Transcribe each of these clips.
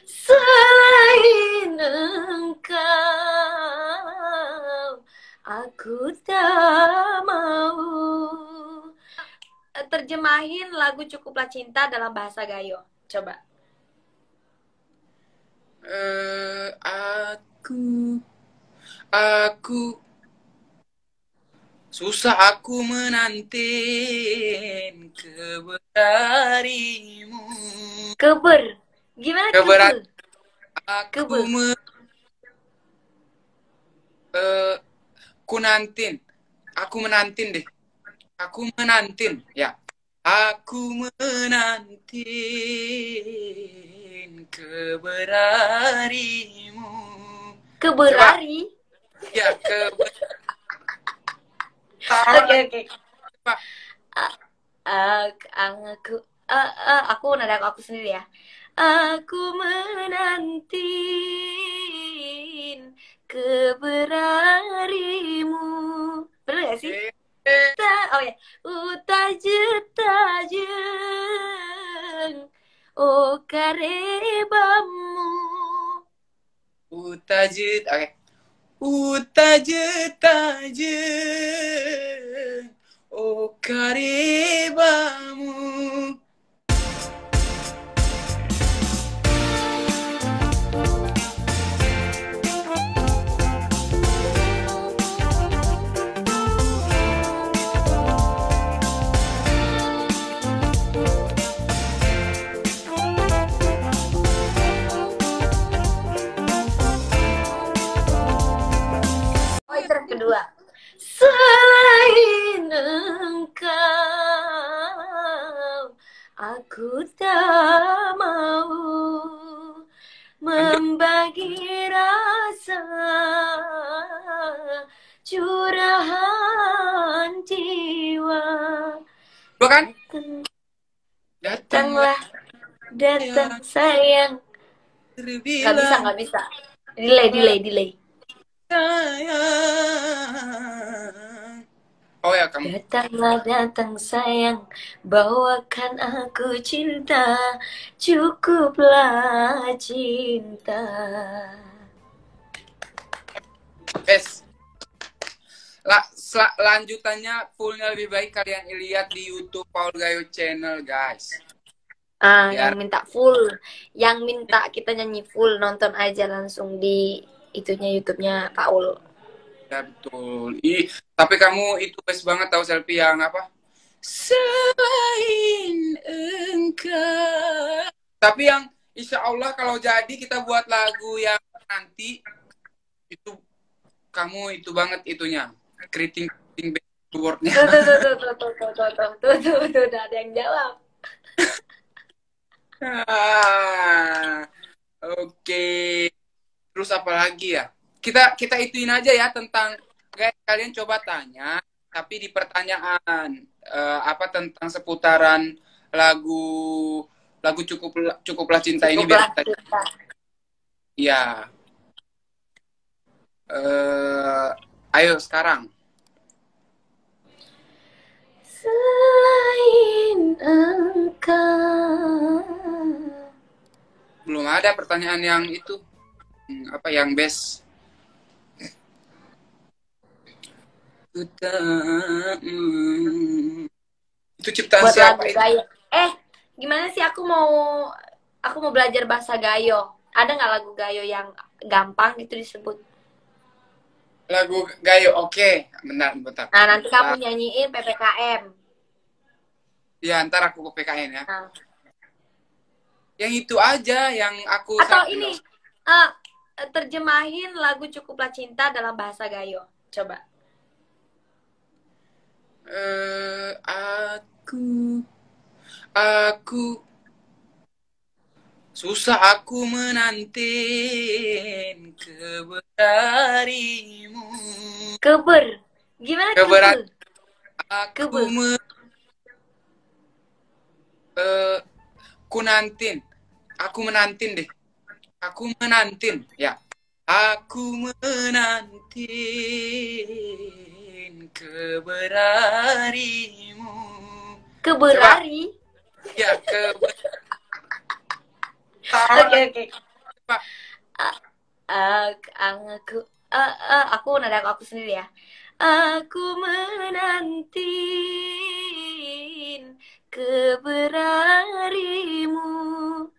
Selain engkau, aku tak mau. Terjemahin lagu Cukuplah Cinta dalam bahasa Gayo. Coba. Aku susah aku menanti keberanimu. Keber. Gimana Keberat kebe? aku Kebe. eh, ku nantin. Aku menantin deh. Aku menantin. Ya. Aku menantin keberanimu. Coba. Keberari. Ya, salah Oke, lagi. oke. Coba. Aku aku nada aku sendiri ya. Aku menanti keberarimu. Bener gak sih? Eh, eh, Oh ya. Utajeng oh karebamu. Utajit. Oke. Utaje oh karibamu. Oh, itu yang kedua. Selain engkau, aku tak mau Lanjut. membagi rasa curahan jiwa. Dua kan? Datang, Datanglah datanglah, datang yang sayang. Nggak bisa, terbilang nggak bisa. Delay, delay, delay. sayang. Oh ya kamu. Datanglah datang sayang, bawakan aku cinta, cukuplah cinta. Bes. Lanjutannya fullnya lebih baik kalian lihat di YouTube Paul Gayo Channel guys. Yang Biar minta full, yang minta kita nyanyi full, nonton aja langsung di itunya YouTube-nya Paul. ya betul. Tapi kamu itu best banget tahu selfie yang apa? Selain engkau. Tapi yang insya Allah kalau jadi kita buat lagu yang nanti itu kamu itu banget itunya keriting keriting billboardnya. Tuh, tuh, tuh, tuh, tuh, tuh, tuh, tuh, tuh, tuh, tuh, tuh, udah ada yang jawab. Ah, oke. Terus apa lagi ya? Kita ituin aja ya tentang guys, kalian coba tanya tapi di pertanyaan apa tentang seputaran lagu lagu cukuplah cinta ini biar Cukuplah kita cinta. ya eh ayo sekarang. Selain engkau. Belum ada pertanyaan yang itu. Apa yang best? Itu ciptaan Buat siapa lagu itu? gayo. Gimana sih aku mau belajar bahasa gayo. Ada nggak lagu gayo yang gampang gitu disebut? Lagu Gayo. Oke, benar, bentar. Nah, nanti kamu Bentar. nyanyiin PPKM. Ya, ntar aku ke PKN ya. Nah, Yang itu aja yang aku atau nggak ini usah. eh, terjemahin lagu Cukuplah Cinta dalam bahasa gayo. Coba. Aku susah aku menanti keberanimu. Keber. Gimana Keberat kebe? aku Kebe. eh, ku nantin. Aku menantin deh. Aku menantin. Ya. Aku menantin keberanimu. Coba. Keberari. Ya, salah Oke, lagi. oke. Pak. Aku aku nada aku sendiri ya. Aku menanti keberanimu.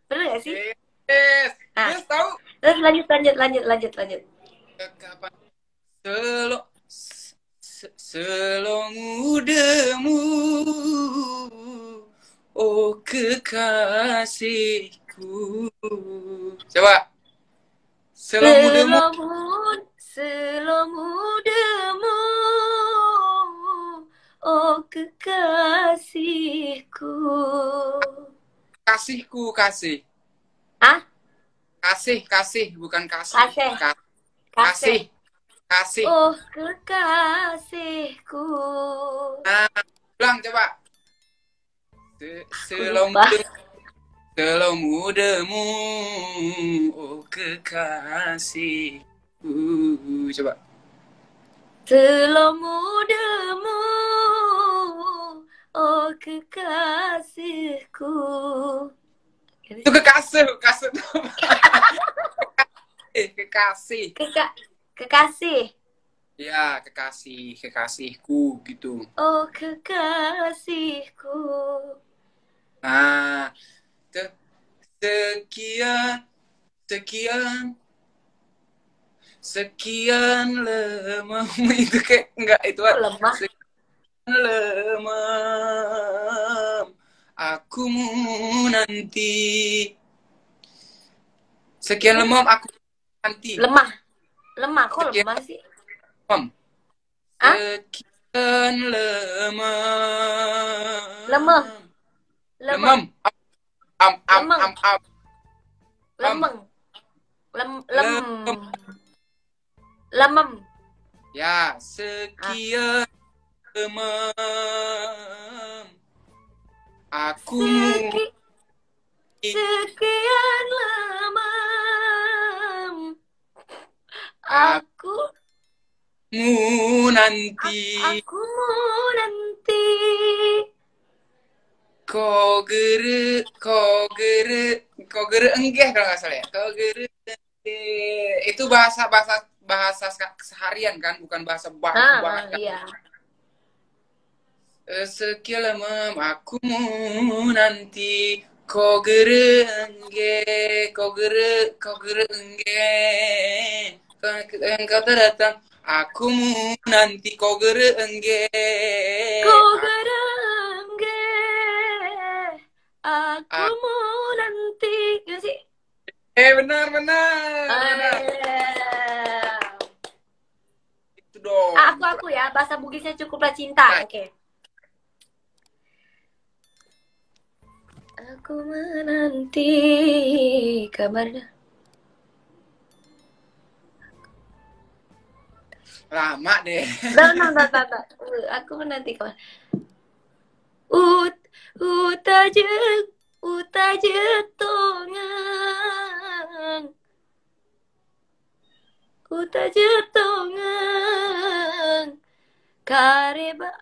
Bener gak sih? Yes. Nah, Yes, tahu. terus lanjut. Kapan selongudemu, oh kekasihku. Coba. Selongudemu. Selomudemu, oh kekasihku. Kasihku, kasih. Ah, Kasih, bukan kasih. kasih, kasih. Kasih, kasih. Oh kekasihku. Nah, ulang coba. Aku lupa. Selongudemu, oh kekasihku. Coba. Selomudemu, oh kekasihku. Itu kekasih, kasih tuh. Kekasih. Kekasih. Ya, kekasihku gitu. Oh kekasihku. Nah, sekian, sekian, sekian lemah. Itu kayak enggak itu. Lemah. Sekian lemah, aku nanti. Sekian lemah aku nanti. Lemah. Kok Sekian lemah sih? lemah. Ah? Sekian lemah. Lemah. Lemam. Am. Lemeng. Lemem. Ya, sekian lemam. Aku Sekian lemam. Aku nanti. Aku nanti. Kau gere enggeh kalau nggak salah ya. Kau gere enggeh. Itu bahasa seharian kan, bukan bahasa banget kan. Iya. Sekian lemam aku nanti. Kau gere enggeh, kau gere enggeh. Engkau datang, aku nanti kau gere enggeh. Kau gere enggeh, aku nanti. Gimana sih? Benar. Itu dong. Aku ya, bahasa Bugisnya cukuplah cinta. Oke. Aku menanti kabarnya. Lama deh. Nah. Aku menanti kabar. Utaje tongang. Utaje tongang. Kareba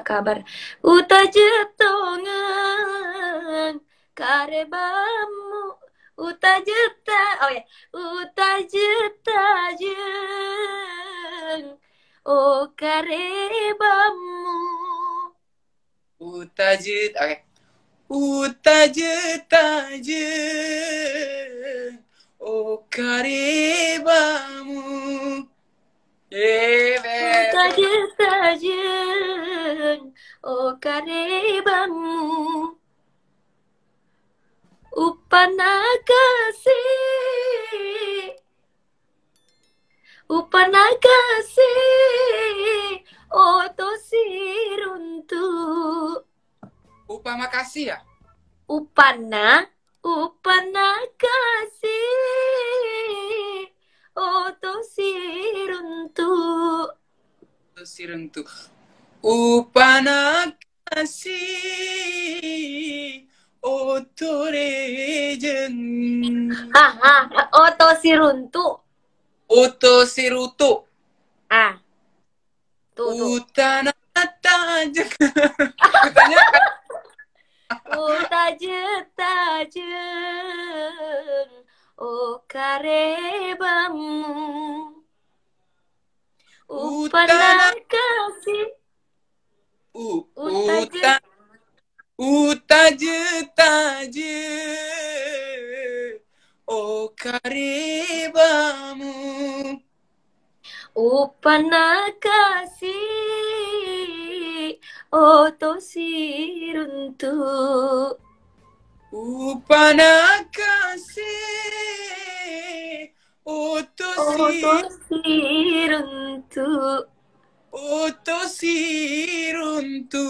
kabar. Utaje tongang. Karebamu. Utajeta. Oh ya. Utajeta jeng. Oh karebamu. Utajet, oke. Utajet tajeng, oh karebamu. Utajet tajeng, oh karebamu. Upana kasih, oto siruntu. Upah makasih ya? Upana kasih, oto siruntu. Siruntu. Upana kasih, oto rejeng. Oto siruntu. Oto sirutu. Tuh. Utana tajeng. Utanya Utajet tajeng, oh karebamu Utana upana kasih utaje uta utaje taje o karebamu upana kasih otosiruntu upana kasih otosi otosiruntu. otosiruntu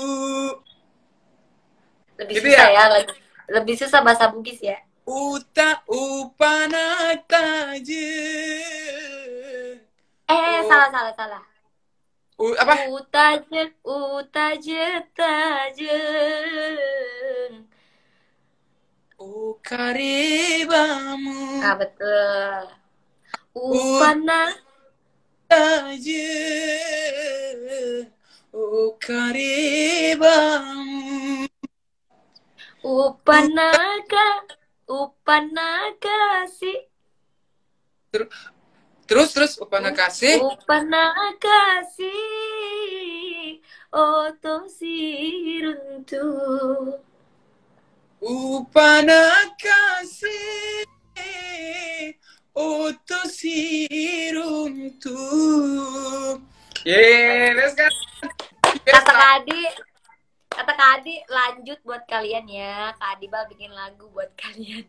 Lebih gitu susah ya. ya, lebih susah bahasa Bugis ya. Uta upana taje Salah salah salah. apa Utaje utaje tajeng. o karebamu Ah betul. Upana utaje o karebamu upanaga upanaga si terus upana kasih upanaga si otosiruntu. upana kasih otosiruntu let's go. Kata Kak Adi, kata Kak Adi lanjut buat kalian ya. Kak Adi bal bikin lagu buat kalian.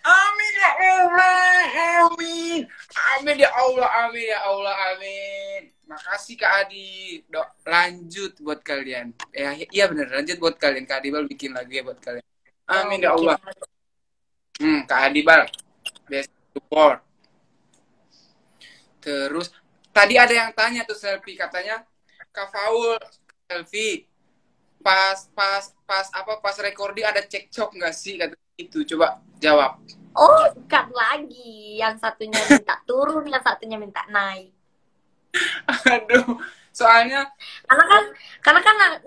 Amin ya Allah, amin. Amin ya Allah, amin ya Allah, amin. Makasih Kak Adi. Dok, lanjut buat kalian. Iya bener, lanjut buat kalian. Kak Adibal bikin lagu ya buat kalian. Amin ya Allah. Kak Adibal. Best support. Terus tadi ada yang tanya tuh Selfie, katanya Kak Faul, Selfie. Pas recording ada cekcok nggak sih, kata itu. Coba jawab. Oh, bukan lagi. Yang satunya minta turun, yang satunya minta naik. Aduh, soalnya karena kan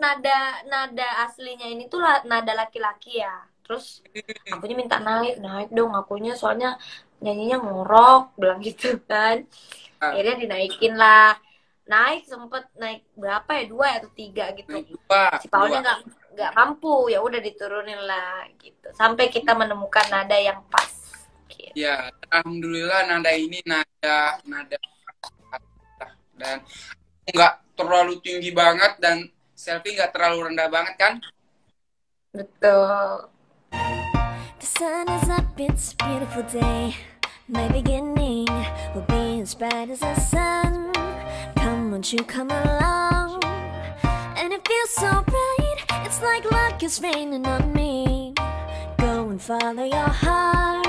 nada aslinya ini tuh nada laki-laki ya. Terus akunya minta naik dong akunya, soalnya nyanyinya ngorok, bilang gitu kan. Akhirnya dinaikin lah. Naik sempet naik berapa ya, 2 atau 3 gitu. Si Paulnya nggak mampu, ya udah diturunin lah gitu. Sampai kita menemukan nada yang pas. Gitu. Ya, alhamdulillah nada ini nada dan nggak terlalu tinggi banget dan Selfie nggak terlalu rendah banget kan? Betul. The sun is up, it's a beautiful day. My beginning will be as bright as the sun. Come, won't you come along? And it feels so bright, it's like luck is raining on me. Go and follow your heart.